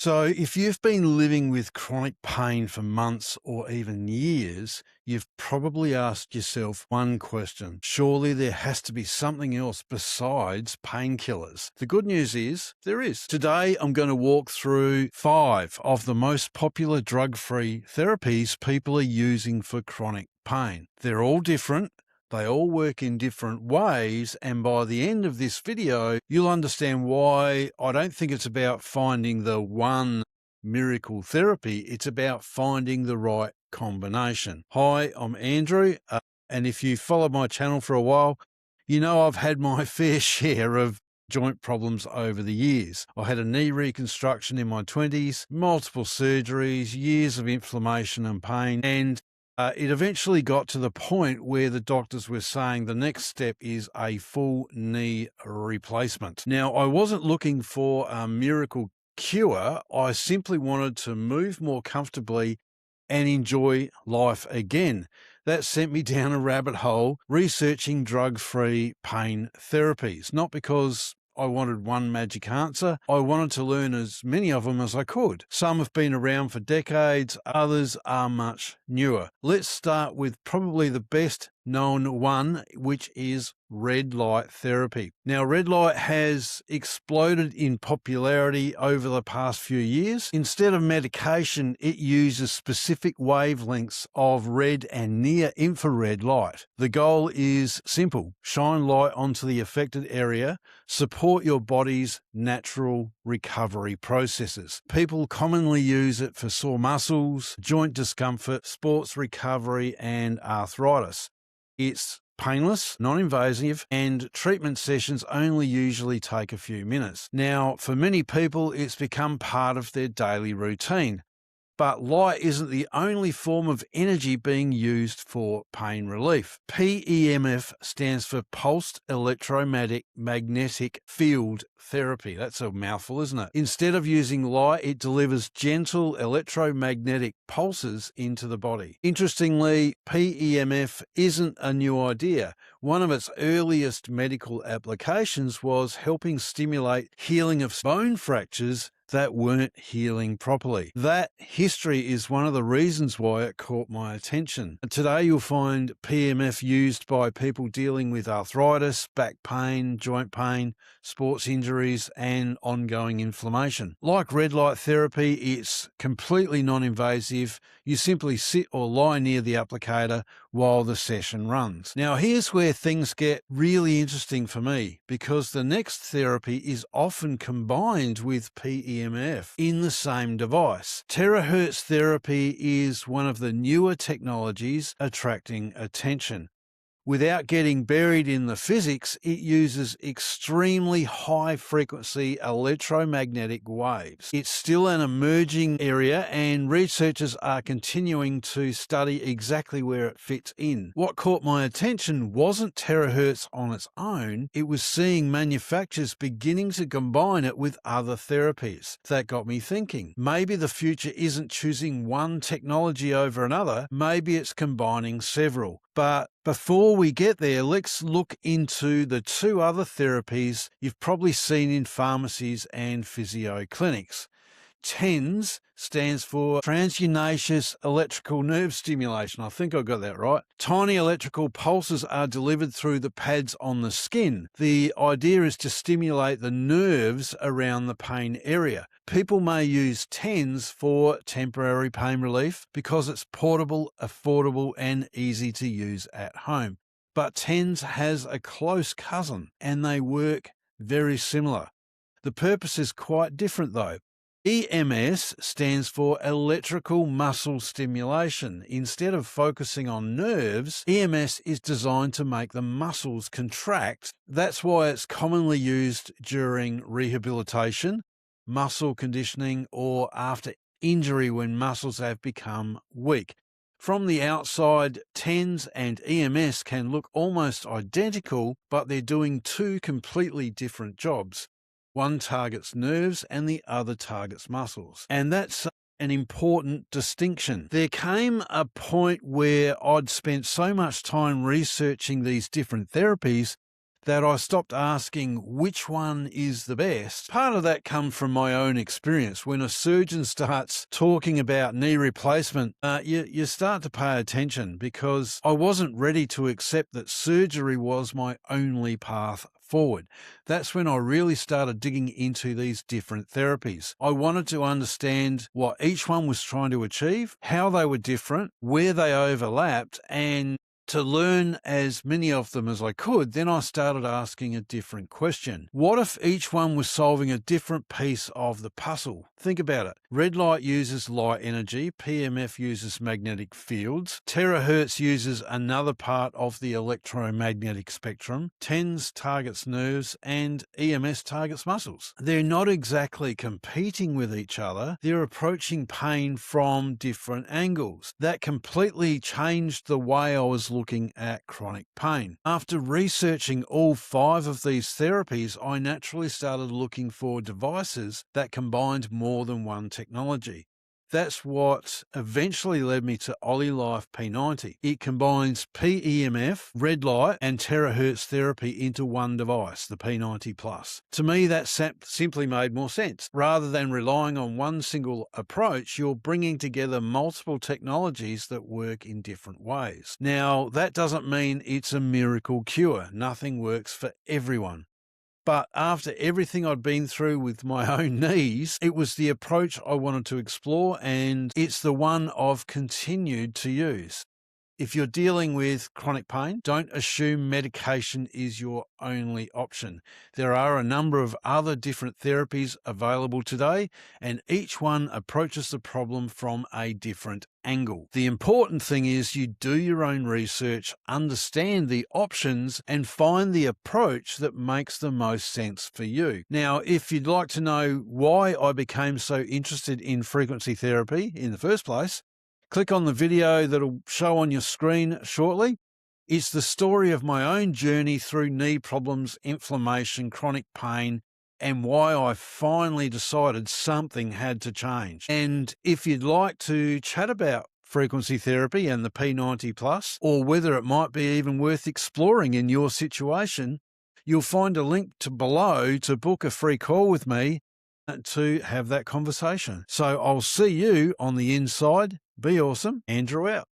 So, if you've been living with chronic pain for months or even years, you've probably asked yourself one question. Surely there has to be something else besides painkillers. The good news is there is. Today, I'm going to walk through 5 of the most popular drug-free therapies people are using for chronic pain. They're all different. They all work in different ways, and by the end of this video, you'll understand why I don't think it's about finding the one miracle therapy. It's about finding the right combination. Hi, I'm Andrew, and if you followed my channel for a while, you know I've had my fair share of joint problems over the years. I had a knee reconstruction in my 20s, multiple surgeries, years of inflammation and pain, and it eventually got to the point where the doctors were saying the next step is a full knee replacement. Now, I wasn't looking for a miracle cure. I simply wanted to move more comfortably and enjoy life again. That sent me down a rabbit hole researching drug-free pain therapies, not because I wanted one magic answer. I wanted to learn as many of them as I could. Some have been around for decades, others are much newer. Let's start with probably the best known one, which is red light therapy. Now, red light has exploded in popularity over the past few years. Instead of medication, it uses specific wavelengths of red and near infrared light. The goal is simple: shine light onto the affected area, support your body's natural recovery processes. People commonly use it for sore muscles, joint discomfort, sports recovery, and arthritis. It's painless, non-invasive, and treatment sessions only usually take a few minutes. Now, for many people, it's become part of their daily routine. But light isn't the only form of energy being used for pain relief. PEMF stands for Pulsed Electromagnetic Field Therapy. That's a mouthful, isn't it? Instead of using light, it delivers gentle electromagnetic pulses into the body. Interestingly, PEMF isn't a new idea. One of its earliest medical applications was helping stimulate healing of bone fractures that weren't healing properly. That history is one of the reasons why it caught my attention. Today you'll find PMF used by people dealing with arthritis, back pain, joint pain, sports injuries, and ongoing inflammation. Like red light therapy, it's completely non-invasive. You simply sit or lie near the applicator while the session runs. Now, here's where things get really interesting for me, because the next therapy is often combined with PEMF in the same device. Terahertz Therapy is one of the newer technologies attracting attention. Without getting buried in the physics, it uses extremely high-frequency electromagnetic waves. It's still an emerging area, and researchers are continuing to study exactly where it fits in. What caught my attention wasn't terahertz on its own, it was seeing manufacturers beginning to combine it with other therapies. That got me thinking, maybe the future isn't choosing one technology over another, maybe it's combining several. But before we get there, let's look into the 2 other therapies you've probably seen in pharmacies and physio clinics. TENS stands for transcutaneous electrical nerve stimulation. I think I got that right. Tiny electrical pulses are delivered through the pads on the skin. The idea is to stimulate the nerves around the pain area. People may use TENS for temporary pain relief because it's portable, affordable, and easy to use at home. But TENS has a close cousin, and they work very similar. The purpose is quite different though. EMS stands for electrical muscle stimulation. Instead of focusing on nerves, EMS is designed to make the muscles contract. That's why it's commonly used during rehabilitation, muscle conditioning, or after injury when muscles have become weak. From the outside, TENS and EMS can look almost identical, but they're doing 2 completely different jobs. One targets nerves and the other targets muscles. And that's an important distinction. There came a point where I'd spent so much time researching these different therapies that I stopped asking which one is the best. Part of that comes from my own experience. When a surgeon starts talking about knee replacement, you start to pay attention, because I wasn't ready to accept that surgery was my only path forward. That's when I really started digging into these different therapies. I wanted to understand what each one was trying to achieve, how they were different, where they overlapped, and to learn as many of them as I could. Then I started asking a different question. What if each one was solving a different piece of the puzzle? Think about it. Red light uses light energy, PMF uses magnetic fields, Terahertz uses another part of the electromagnetic spectrum, TENS targets nerves, and EMS targets muscles. They're not exactly competing with each other, they're approaching pain from different angles. That completely changed the way I was looking at chronic pain. After researching all 5 of these therapies, I naturally started looking for devices that combined more than one technology. That's what eventually led me to OliLife P90. It combines PEMF, red light, and Terahertz therapy into one device, the P90 Plus. To me, that simply made more sense. Rather than relying on one single approach, you're bringing together multiple technologies that work in different ways. Now, that doesn't mean it's a miracle cure. Nothing works for everyone. But after everything I'd been through with my own knees, it was the approach I wanted to explore, and it's the one I've continued to use. If you're dealing with chronic pain, don't assume medication is your only option. There are a number of other different therapies available today, and each one approaches the problem from a different angle. The important thing is you do your own research, understand the options, and find the approach that makes the most sense for you. Now, if you'd like to know why I became so interested in frequency therapy in the first place, click on the video that'll show on your screen shortly. It's the story of my own journey through knee problems, inflammation, chronic pain, and why I finally decided something had to change. And if you'd like to chat about frequency therapy and the P90 Plus, or whether it might be even worth exploring in your situation, you'll find a link below to book a free call with me to have that conversation. So I'll see you on the inside. Be awesome. Andrew out.